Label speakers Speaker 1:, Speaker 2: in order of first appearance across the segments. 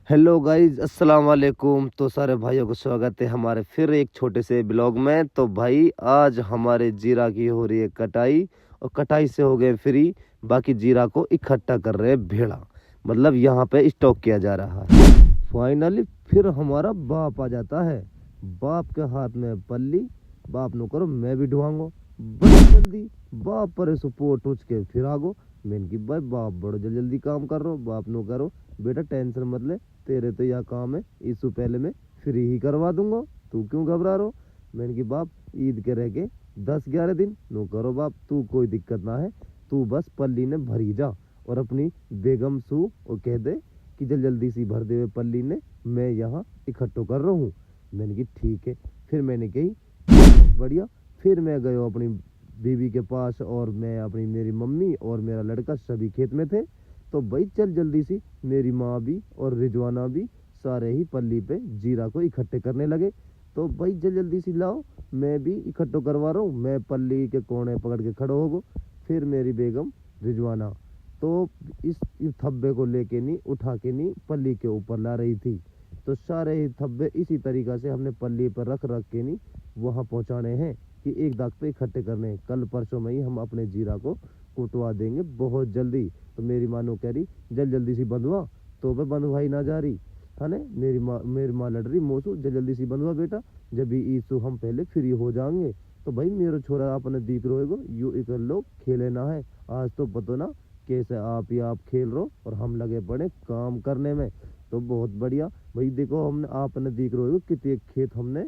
Speaker 1: Hello guys अस्सलाम वालेकुम। तो सारे भाइयों को स्वागत है हमारे फिर एक छोटे से ब्लॉग में। तो भाई आज हमारे जीरा की हो रही है कटाई और कटाई से हो गए फ्री। बाकी जीरा को इकट्ठा कर रहे हैं भेड़ा, मतलब यहाँ पे स्टॉक किया जा रहा है। फाइनली फिर हमारा बाप आ जाता है। बाप के हाथ में पल्ली, बाप नो करो मैं भी ढुआंगो बड़ी जल्दी। बाप पर सपोर्ट उच के फिर आगो। मैंने की भाई बाप बड़ो जल्दी काम कर रहा हो। बाप नो करो बेटा टेंशन मत ले, तेरे तो यह काम है इससे पहले मैं फ्री ही करवा दूंगा, तू क्यों घबरा रहा हो। मैंने की बाप ईद के रह के 10-11 दिन नो करो बाप, तू कोई दिक्कत ना है, तू बस पल्ली ने भरी जा और अपनी बेगम सू और कह दे कि जल्दी सी भर दे हुए पल्ली ने, मैं यहाँ इकट्ठो कर रहा हूँ। मैंने की ठीक है। फिर मैंने कही बढ़िया। फिर मैं गयो अपनी बीवी के पास और मैं अपनी मेरी मम्मी और मेरा लड़का सभी खेत में थे। तो भाई चल जल्दी सी मेरी माँ भी और रिजवाना भी सारे ही पल्ली पे जीरा को इकट्ठे करने लगे। तो भाई जल्दी सी लाओ, मैं भी इकट्ठो करवा रहा हूँ। मैं पल्ली के कोने पकड़ के खड़ो होगो। फिर मेरी बेगम रिजवाना तो इस थब्बे को लेके नहीं उठा के नहीं पल्ली के ऊपर ला रही थी। तो सारे ही थब्बे इसी तरीका से हमने पल्ली पर रख रख के नहीं वहाँ पहुँचाने हैं कि एक दाग पे इकट्ठे करने। कल परसों में ही हम अपने जीरा को कुटवा देंगे बहुत जल्दी। तो मेरी माँ नो कह रही जल्दी सी बंधवा, तो वह बंधवाई ना जा रही है ने। मेरी माँ लड़ रही मोसू जल्दी सी बंधवा बेटा, जब भी ईसु हम पहले फ्री हो जाएंगे। तो भाई मेरे छोरा अपने दीक रोएगो यू एक लोग खेले ना है। आज तो पतो ना कैसे आप ही आप खेल रहे हो और हम लगे पड़े काम करने में। तो बहुत बढ़िया भाई, देखो हमने आपने देख रहे हो कितने खेत हमने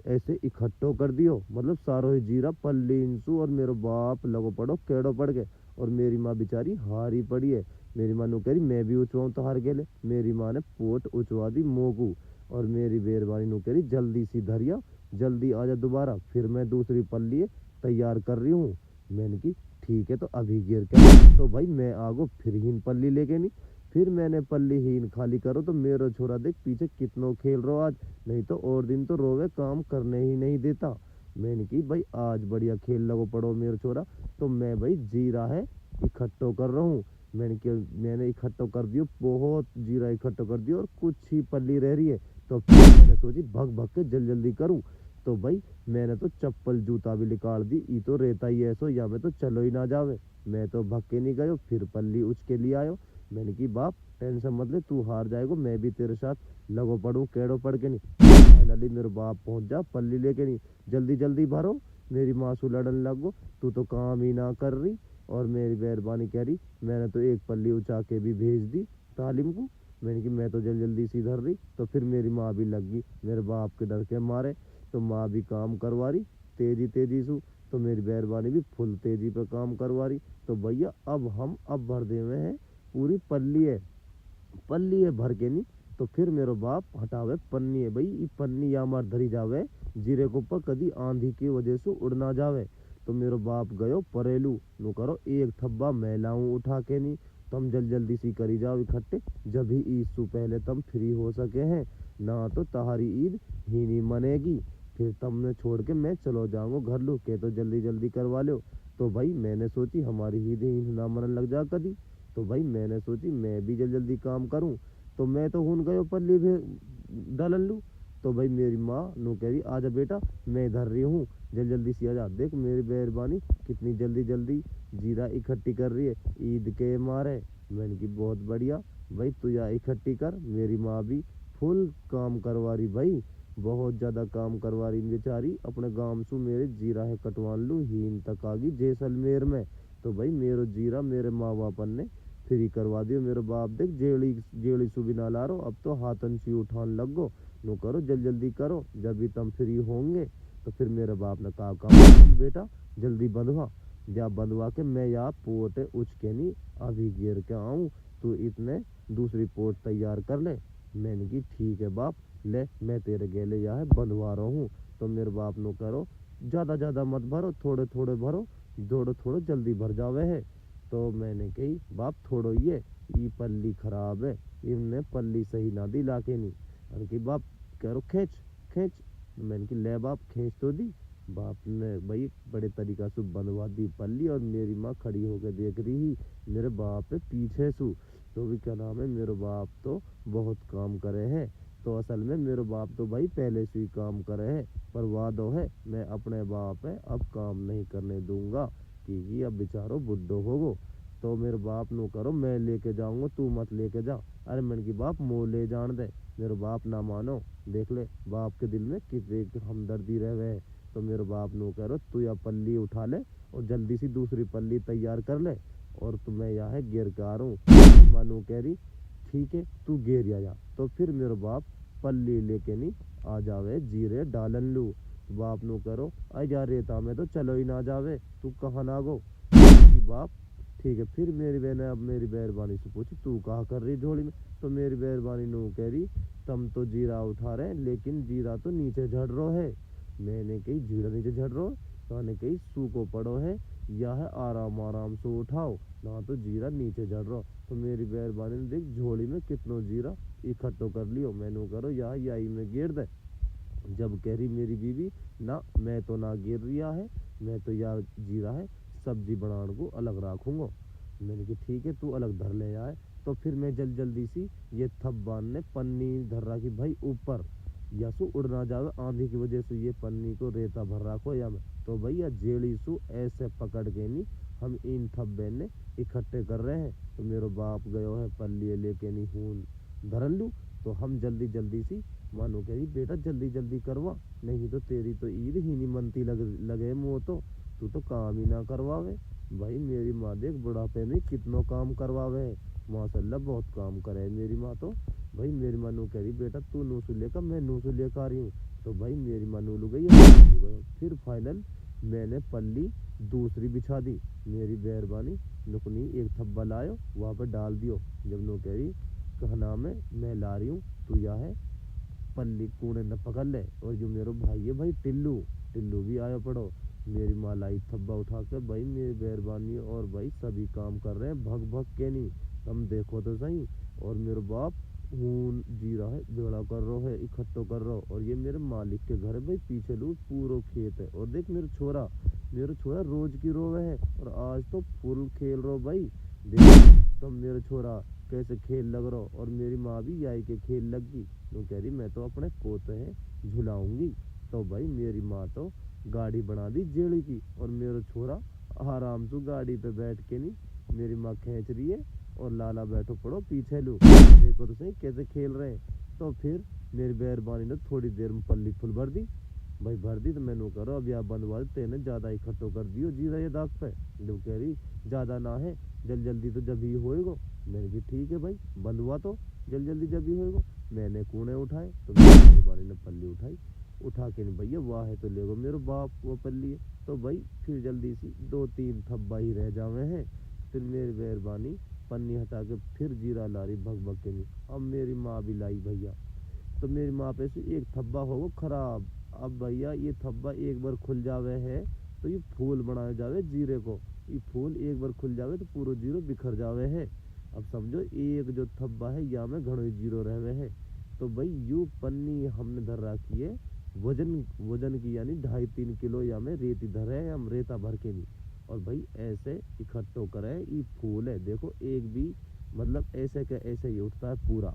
Speaker 1: ऐसे इकट्ठो कर दियो, मतलब सारो ही जीरा पल्ली इंसू और मेरे बाप लगो पड़ो केड़ो पड़ गए। और मेरी माँ बेचारी हारी पड़ी है। मेरी माँ नु कह रही मैं भी उचवाऊँ तो हार गेले। मेरी माँ ने पोट उचवा दी मोगू। और मेरी बेरबानी नु कह रही जल्दी सी धरिया, जल्दी आ जा दोबारा, फिर मैं दूसरी पल्ली तैयार कर रही हूँ। मैंने की ठीक है। तो अभी गिर के तो भाई मैं आगो फिर ही पल्ली लेके नहीं। फिर मैंने पल्ली हीन खाली करो तो मेरा छोरा देख पीछे कितनो खेल रहा आज, नहीं तो और दिन तो रोवे काम करने ही नहीं देता। मैंने की भाई आज बढ़िया खेल लगो पड़ो मेरा छोरा। तो मैं भाई जीरा है इकट्ठो कर रहा हूँ। मैंने इकट्ठो कर दियो, बहुत जीरा इकट्ठो कर दियो और कुछ ही पल्ली रह रही है। तो फिर मैंने सोची भग भग के जल्दी करूँ। तो भाई मैंने तो चप्पल जूता भी निकाल दी, ई तो रहता ही ऐसो या में तो चलो ही ना जावे। मैं तो भग के नहीं गयो, फिर पल्ली उच के लिए आयो। मैंने की बाप टेंशन मत ले, तू हार जाएगो, मैं भी तेरे साथ लगो पड़ू केड़ो पड़ के नहीं। फाइनली मेरे बाप पहुंच जा पल्ली लेके नहीं, जल्दी भरो। मेरी माँ से लड़न लगो तू तो काम ही ना कर रही। और मेरी मेहरबानी कह रही मैंने तो एक पल्ली उठा के भी भेज दी तालिम को। मैंने की मैं तो जल्दी सी धर रही। तो फिर मेरी माँ भी लग गई मेरे बाप के डर के मारे। तो माँ भी काम करवा रही तेजी सु। तो मेरी मेहरबानी भी फुल तेजी पे काम करवा रही। तो भैया अब भर दे हुए हैं पूरी पल्ली है भर के नहीं। तो फिर मेरो बाप हटावे पन्नी है भाई, ये पन्नी या मार धरी जावे जीरे को ऊपर कदी आंधी की वजह से उड़ ना जावे। तो मेरो बाप गयो परेलू नु करो एक थब्बा मैं लाऊं उठा के नहीं, तुम जल्दी सी करी जाओ इकट्ठे, जब ही ईद से पहले तुम फ्री हो सके हैं, ना तो तुम्हारी ईद ही नहीं मनेगी। फिर तुमने छोड़ के मैं चलो जाऊंगा घर लू के, तो जल्दी करवा लो। तो भाई मैंने सोची हमारी ईद ही ना मनन लग जा कदी। तो भाई मैंने सोची मैं भी जल्दी काम करूं। तो मैं तो हुन गयो पल्ली भी डालन लूँ। तो भाई मेरी माँ नो कह रही आजा बेटा मैं इधर रही हूँ, जल्दी सी आजा, देख मेरी मेहरबानी कितनी जल्दी जीरा इकट्ठी कर रही है ईद के मारे। मैंने की बहुत बढ़िया भाई, तू या इकट्ठी कर। मेरी माँ भी फुल काम करवा रही भाई, बहुत ज़्यादा काम करवा रही बेचारी। अपने गांव से मेरे जीरा है कटवान लूँ हीन तक आ गई जैसलमेर में। तो भाई मेरो जीरा मेरे माँ बापन ने फ्री करवा दियो। मेरे बाप देख जेड़ी सुबह ना ला रो, अब तो हाथन सी उठान लग गो नो करो जल्दी करो, जब भी तुम फ्री होंगे। तो फिर मेरे बाप ने कहा काम बेटा जल्दी बंधवा, जा बंधवा के मैं यहाँ पोट उच के नहीं अभी गिर के आऊँ, तू इतने दूसरी पोट तैयार कर ले। मैंने की ठीक है बाप, ले मैं तेरे गेले यहाँ बंधवा रहा हूँ। तो मेरे बाप नो करो ज़्यादा मत भरो, थोड़े भरो, थोड़ो जल्दी भर जावे है। तो मैंने कही बाप थोड़ो ये पल्ली खराब है, इनने पल्ली सही ना दी लाके नहीं। मैंने की बाप करो खींच। मैंने की ले बाप खींच तो दी। बाप ने भाई बड़े तरीका से बनवा दी पल्ली। और मेरी माँ खड़ी होकर देख रही ही मेरे बाप पे पीछे सु। तो भी क्या नाम है, मेरे बाप तो बहुत काम करे हैं। तो असल में मेरे बाप तो भाई पहले से ही काम करे हैं, पर वादो है मैं अपने बाप है अब काम नहीं करने दूंगा, क्योंकि अब बेचारो बुड्ढो होगो। तो मेरे बाप नो करो मैं लेके जाऊंगा, तू मत लेके जा। अरे मन की बाप मोह ले जान दे, मेरे बाप ना मानो। देख ले बाप के दिल में कितने हमदर्दी रहे है। तो मेरे बाप नो करो तू या पल्ली उठा ले और जल्दी सी दूसरी पल्ली तैयार कर ले, और तुम्हें यहाँ है गिर के आ रहा हूँ। मानो कह रही ठीक है तू गिर जा। तो फिर मेरे बाप पल्ली लेके नहीं आ जावे जीरे डालन लू। बाप नो करो अजा रेता में तो चलो ही ना जावे, तू कहाँ ना गो। बाप ठीक है। फिर मेरी बहन अब मेरी मेहरबानी से पूछी तू कहाँ कर रही झोली में। तो मेरी मेहरबानी नो कह रही तुम तो जीरा उठा रहे लेकिन जीरा तो नीचे झड़ रो है। मैंने कही जीरा नीचे झड़ रो, कहने कही सूखो पड़ो है, या है आराम आराम से उठाओ ना तो जीरा नीचे झड़ रो। तो मेरी मेहरबानी ने देख झोली में कितनो जीरा इकट्ठो कर लियो। मैंने करो या यही में गिर दे। जब कह रही मेरी बीवी ना मैं तो ना गिर रिया है, मैं तो यार जीरा है सब्जी बनाने को अलग रखूंगा। मैंने कहा ठीक है तू अलग धर ले आए। तो फिर मैं जल्दी सी ये थब्बान ने पन्नी धर रहा कि भाई ऊपर यसु उड़ ना जावे आंधी की वजह से, ये पन्नी को रेता भर रखो या मैं। तो भैया जेड़ी सु ऐसे पकड़ के नहीं हम इन थब्बे ने इकट्ठे कर रहे हैं। तो मेरे बाप गयो है पल्ली लेके नहीं हूँ धरन लू। तो हम जल्दी सी मानो कह रही बेटा जल्दी करवा, नहीं तो तेरी तो ईद ही नहीं मनती लगे मुँह तो तू तो काम ही ना करवावे। भाई मेरी माँ देख बुढ़ापे में कितनो काम करवावे है, माशाल्लाह बहुत काम करे है मेरी माँ तो। भाई मेरी माँ नू कह रही बेटा तू नूसू लेकर मैं नूसू लेकर आ रही हूँ। तो भाई मेरी माँ नूलू गई फिर फाइनल मैंने पल्ली दूसरी बिछा दी। मेरी मेहरबानी नुकनी एक थब्बा लायो वहाँ पर डाल दियो। जब नो कह रही कहना मैं ला रही हूँ तू या है पल्ली कूड़े न पकड़ ले। और जो मेरे भाई है भाई टिल्लू टिल्लू भी आया पड़ो। मेरी माँ लाई थब्बा उठा के भाई मेरी मेहरबानी और भाई सभी काम कर रहे हैं भग के नहीं, तुम देखो तो सही। और मेरे बाप खून जी रहा है बेड़ा कर रहा है इकट्ठो कर रहा। और ये मेरे मालिक के घर है भाई पीछे लू पूरा खेत है। और देख मेरा छोरा रोज की रोवे है और आज तो फुल खेल रहा भाई। देख तुम मेरा छोरा कैसे खेल लग रहा। और मेरी माँ भी यही के खेल लग गई, तो कह रही मैं तो अपने पोते हैं झुलाऊंगी। तो भाई मेरी माँ तो गाड़ी बना दी जेड़ी की, और मेरा छोरा आराम से गाड़ी पे बैठ के नहीं मेरी माँ खींच रही है और लाला बैठो पड़ो पीछे लो, देखो तो सही कैसे खेल रहे हैं। तो फिर मेरी मेहरबानी ने थोड़ी देर में पल्ली फुल भर दी। भाई भर दी तो मैंने करो अब यहाँ बंदवा तेने ज्यादा इकट्ठो कर दियो जीरा ये दाग पे। जो कह रही ज्यादा ना है जल्दी तो जब ही होएगो। मैंने कहा ठीक है भाई बंदवा तो जल्दी जब ही होएगो। मैंने कूने उठाए तो मेरी मेहरबानी ने पल्ली उठा के नहीं भैया वाह है तो ले गो मेरे बाप वो पल्ली है। तो भाई फिर जल्दी सी 2-3 थब्बा ही रह जावे हैं। फिर मेरी मेहरबानी पन्नी हटा के फिर जीरा ला रही भग के नहीं। अब मेरी माँ भी लाई भैया। तो मेरी माँ पे से एक थब्बा हो खराब। अब भैया ये थब्बा एक बार खुल जावे है तो ये फूल बनाए जावे जीरे को। ये फूल एक बार खुल जावे तो पूरा जीरो बिखर जावे है। अब समझो एक जो थब्बा है या में घणो जीरो रहवे है। तो भाई यू पन्नी हमने धर रखी है वजन की, यानी 2.5-3 किलो या में रेती धरे है हम रेता भर के नहीं। और भाई ऐसे इकट्ठो करे ये फूल है देखो एक भी मतलब ऐसे के ऐसे ही उठता है पूरा।